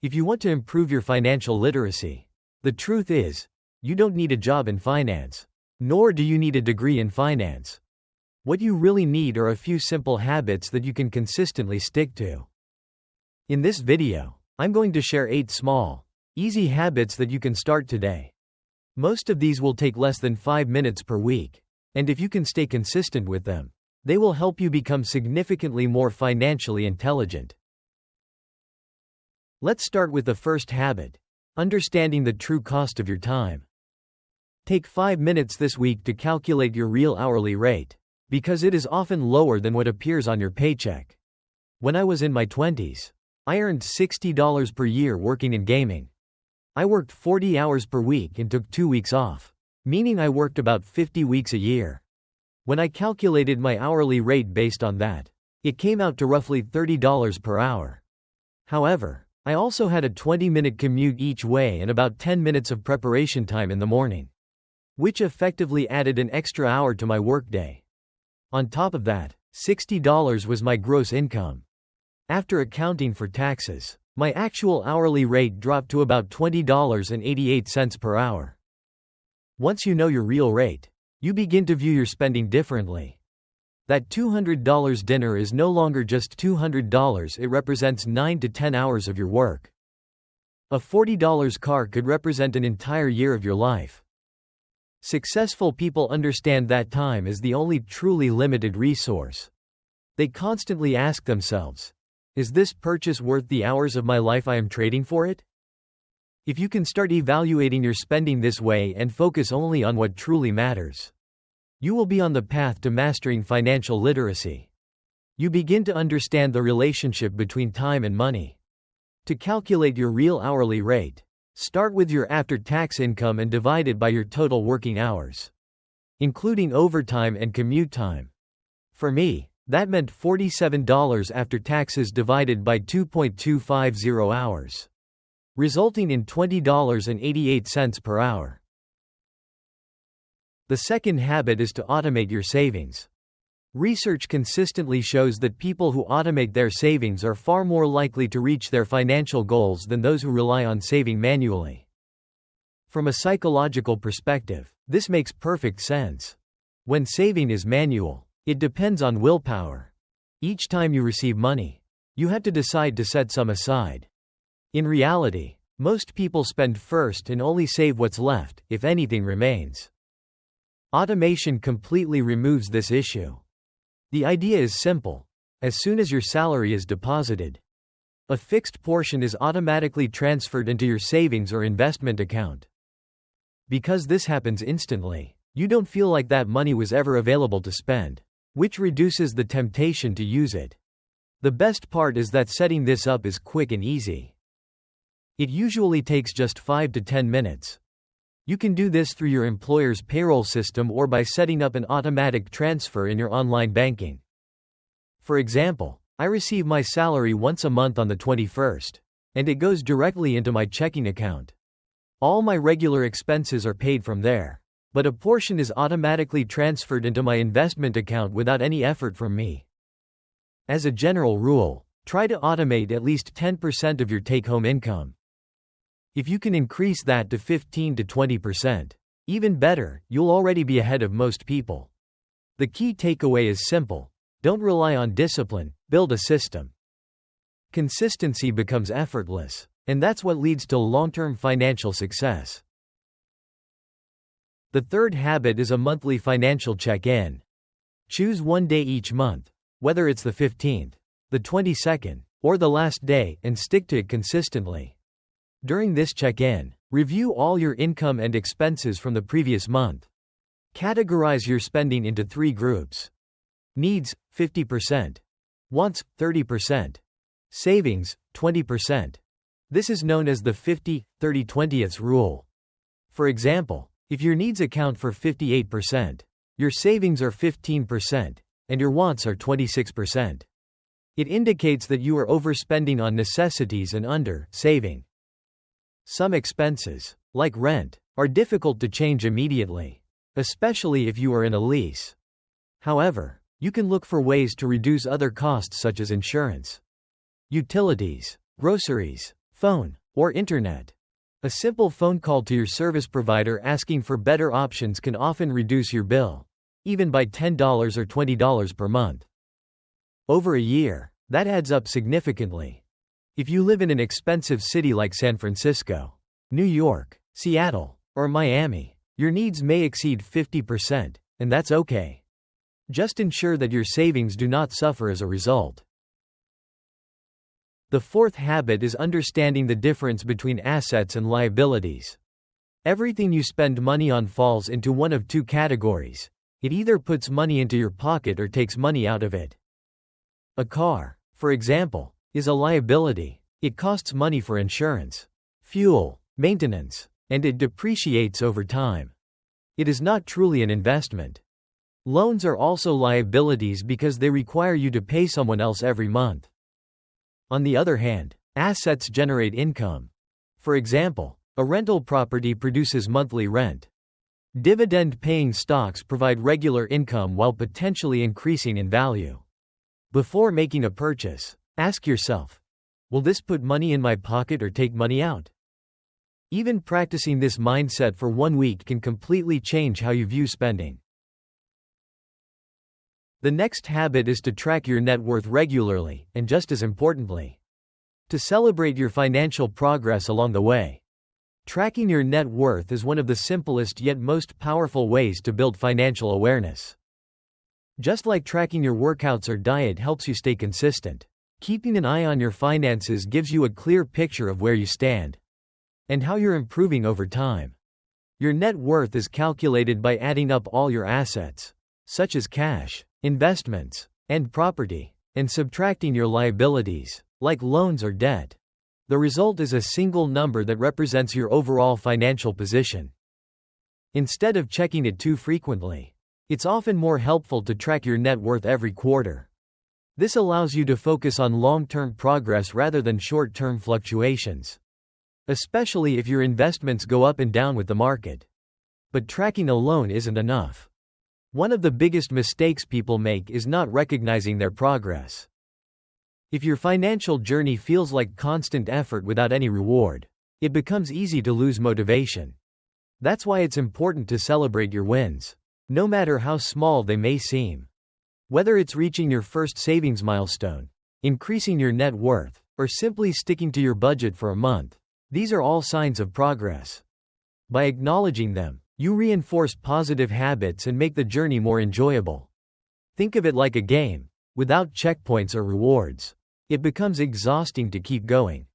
If you want to improve your financial literacy, the truth is, you don't need a job in finance, nor do you need a degree in finance. What you really need are a few simple habits that you can consistently stick to. In this video, I'm going to share 8 small, easy habits that you can start today. Most of these will take less than 5 minutes per week, and if you can stay consistent with them, they will help you become significantly more financially intelligent. Let's start with the first habit: understanding the true cost of your time. Take 5 minutes this week to calculate your real hourly rate, because it is often lower than what appears on your paycheck. When I was in my 20s, I earned $60 per year working in gaming. I worked 40 hours per week and took 2 weeks off, meaning I worked about 50 weeks a year. When I calculated my hourly rate based on that, it came out to roughly $30 per hour. However, I also had a 20-minute commute each way and about 10 minutes of preparation time in the morning, which effectively added an extra hour to my workday. On top of that, $60 was my gross income. After accounting for taxes, my actual hourly rate dropped to about $20.88 per hour. Once you know your real rate, you begin to view your spending differently. That $200 dinner is no longer just $200, it represents 9 to 10 hours of your work. A $40 car could represent an entire year of your life. Successful people understand that time is the only truly limited resource. They constantly ask themselves, is this purchase worth the hours of my life I am trading for it? If you can start evaluating your spending this way and focus only on what truly matters, you will be on the path to mastering financial literacy. You begin to understand the relationship between time and money. To calculate your real hourly rate, start with your after-tax income and divide it by your total working hours, including overtime and commute time. For me, that meant $47 after taxes divided by 2.250 hours, resulting in $20.88 per hour. The second habit is to automate your savings. Research consistently shows that people who automate their savings are far more likely to reach their financial goals than those who rely on saving manually. From a psychological perspective, this makes perfect sense. When saving is manual, it depends on willpower. Each time you receive money, you have to decide to set some aside. In reality, most people spend first and only save what's left, if anything remains. Automation completely removes this issue. The idea is simple. As soon as your salary is deposited, a fixed portion is automatically transferred into your savings or investment account. Because this happens instantly, you don't feel like that money was ever available to spend, which reduces the temptation to use it. The best part is that setting this up is quick and easy. It usually takes just 5 to 10 minutes. You can do this through your employer's payroll system or by setting up an automatic transfer in your online banking. For example, I receive my salary once a month on the 21st, and it goes directly into my checking account. All my regular expenses are paid from there, but a portion is automatically transferred into my investment account without any effort from me. As a general rule, try to automate at least 10% of your take-home income. If you can increase that to 15 to 20%, even better, you'll already be ahead of most people. The key takeaway is simple: don't rely on discipline, build a system. Consistency becomes effortless, and that's what leads to long-term financial success. The third habit is a monthly financial check-in. Choose one day each month, whether it's the 15th, the 22nd, or the last day, and stick to it consistently. During this check-in, review all your income and expenses from the previous month. Categorize your spending into 3 groups: needs, 50%; wants, 30%; savings, 20%. This is known as the 50-30-20 rule. For example, if your needs account for 58%, your savings are 15%, and your wants are 26%. It indicates that you are overspending on necessities and under-saving. Some expenses, like rent, are difficult to change immediately, especially if you are in a lease. However, you can look for ways to reduce other costs such as insurance, utilities, groceries, Phone or internet. A simple phone call to your service provider asking for better options can often reduce your bill, even by $10 or $20 per month. Over a year, that adds up significantly. If you live in an expensive city like San Francisco, New York, Seattle, or Miami, your needs may exceed 50%, and that's okay. Just ensure that your savings do not suffer as a result. The fourth habit is understanding the difference between assets and liabilities. Everything you spend money on falls into one of two categories. It either puts money into your pocket or takes money out of it. A car, for example, is a liability. It costs money for insurance, fuel, maintenance, and it depreciates over time. It is not truly an investment. Loans are also liabilities because they require you to pay someone else every month. On the other hand, assets generate income. For example, a rental property produces monthly rent. Dividend-paying stocks provide regular income while potentially increasing in value. Before making a purchase, ask yourself, will this put money in my pocket or take money out? Even practicing this mindset for 1 week can completely change how you view spending. The next habit is to track your net worth regularly, and just as importantly, to celebrate your financial progress along the way. Tracking your net worth is one of the simplest yet most powerful ways to build financial awareness. Just like tracking your workouts or diet helps you stay consistent, keeping an eye on your finances gives you a clear picture of where you stand and how you're improving over time. Your net worth is calculated by adding up all your assets, such as cash, investments, and property, and subtracting your liabilities, like loans or debt. The result is a single number that represents your overall financial position. Instead of checking it too frequently, it's often more helpful to track your net worth every quarter. This allows you to focus on long-term progress rather than short-term fluctuations, especially if your investments go up and down with the market. But tracking alone isn't enough. One of the biggest mistakes people make is not recognizing their progress. If your financial journey feels like constant effort without any reward, it becomes easy to lose motivation. That's why it's important to celebrate your wins, no matter how small they may seem. Whether it's reaching your first savings milestone, increasing your net worth, or simply sticking to your budget for a month, these are all signs of progress. By acknowledging them, you reinforce positive habits and make the journey more enjoyable. Think of it like a game. Without checkpoints or rewards, it becomes exhausting to keep going.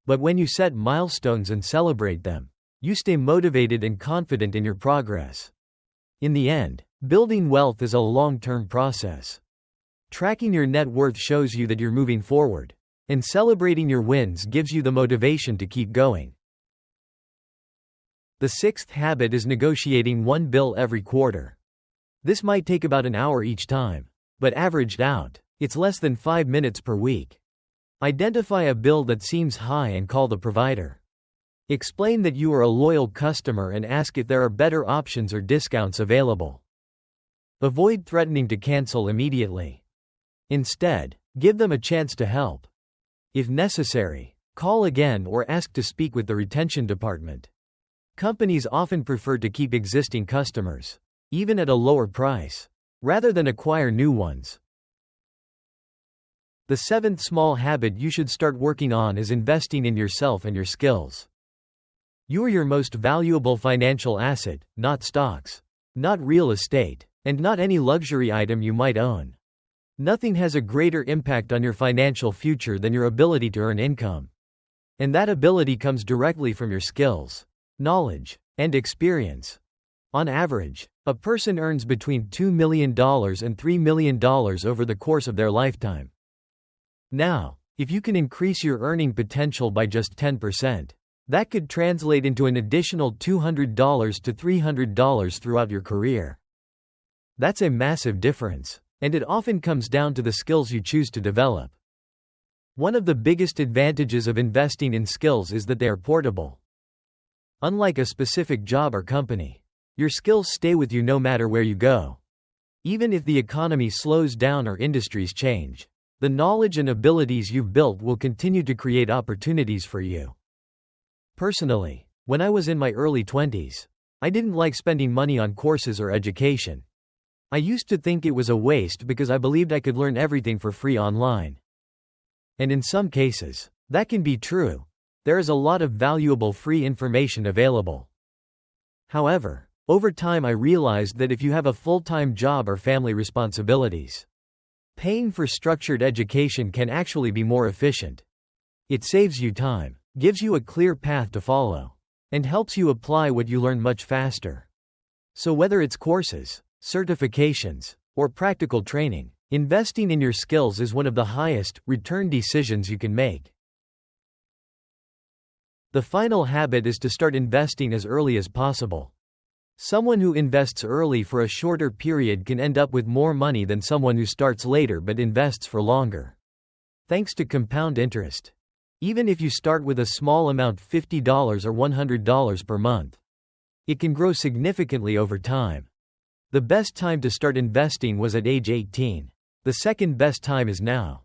But when you set milestones and celebrate them, you stay motivated and confident in your progress. In the end, building wealth is a long-term process. Tracking your net worth shows you that you're moving forward, and celebrating your wins gives you the motivation to keep going. The sixth habit is negotiating one bill every quarter. This might take about an hour each time, but averaged out, it's less than 5 minutes per week. Identify a bill that seems high and call the provider. Explain that you are a loyal customer and ask if there are better options or discounts available. Avoid threatening to cancel immediately. Instead, give them a chance to help. If necessary, call again or ask to speak with the retention department. Companies often prefer to keep existing customers, even at a lower price, rather than acquire new ones. The seventh small habit you should start working on is investing in yourself and your skills. You are your most valuable financial asset, not stocks, not real estate, and not any luxury item you might own. Nothing has a greater impact on your financial future than your ability to earn income. And that ability comes directly from your skills, knowledge, and experience. On average, a person earns between $2 million and $3 million over the course of their lifetime. Now, if you can increase your earning potential by just 10%, that could translate into an additional $200 to $300 throughout your career. That's a massive difference, and it often comes down to the skills you choose to develop. One of the biggest advantages of investing in skills is that they are portable. Unlike a specific job or company, your skills stay with you no matter where you go. Even if the economy slows down or industries change, The knowledge and abilities you've built will continue to create opportunities for you. Personally, when I was in my early 20s, I didn't like spending money on courses or education. I used to think it was a waste because I believed I could learn everything for free online. And in some cases, that can be true. There is a lot of valuable free information available. However, over time I realized that if you have a full-time job or family responsibilities, paying for structured education can actually be more efficient. It saves you time, gives you a clear path to follow, and helps you apply what you learn much faster. So whether it's courses, certifications, or practical training, investing in your skills is one of the highest return decisions you can make. The final habit is to start investing as early as possible. Someone who invests early for a shorter period can end up with more money than someone who starts later but invests for longer. Thanks to compound interest. Even if you start with a small amount, $50 or $100 per month, it can grow significantly over time. The best time to start investing was at age 18. The second best time is now.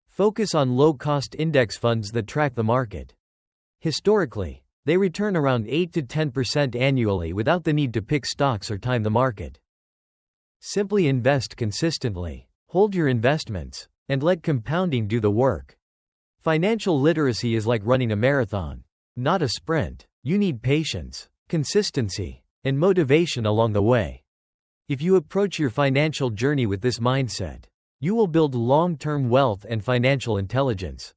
Focus on low-cost index funds that track the market. Historically, they return around 8 to 10% annually without the need to pick stocks or time the market. Simply invest consistently, hold your investments, and let compounding do the work. Financial literacy is like running a marathon, not a sprint. You need patience, consistency, and motivation along the way. If you approach your financial journey with this mindset, you will build long-term wealth and financial intelligence.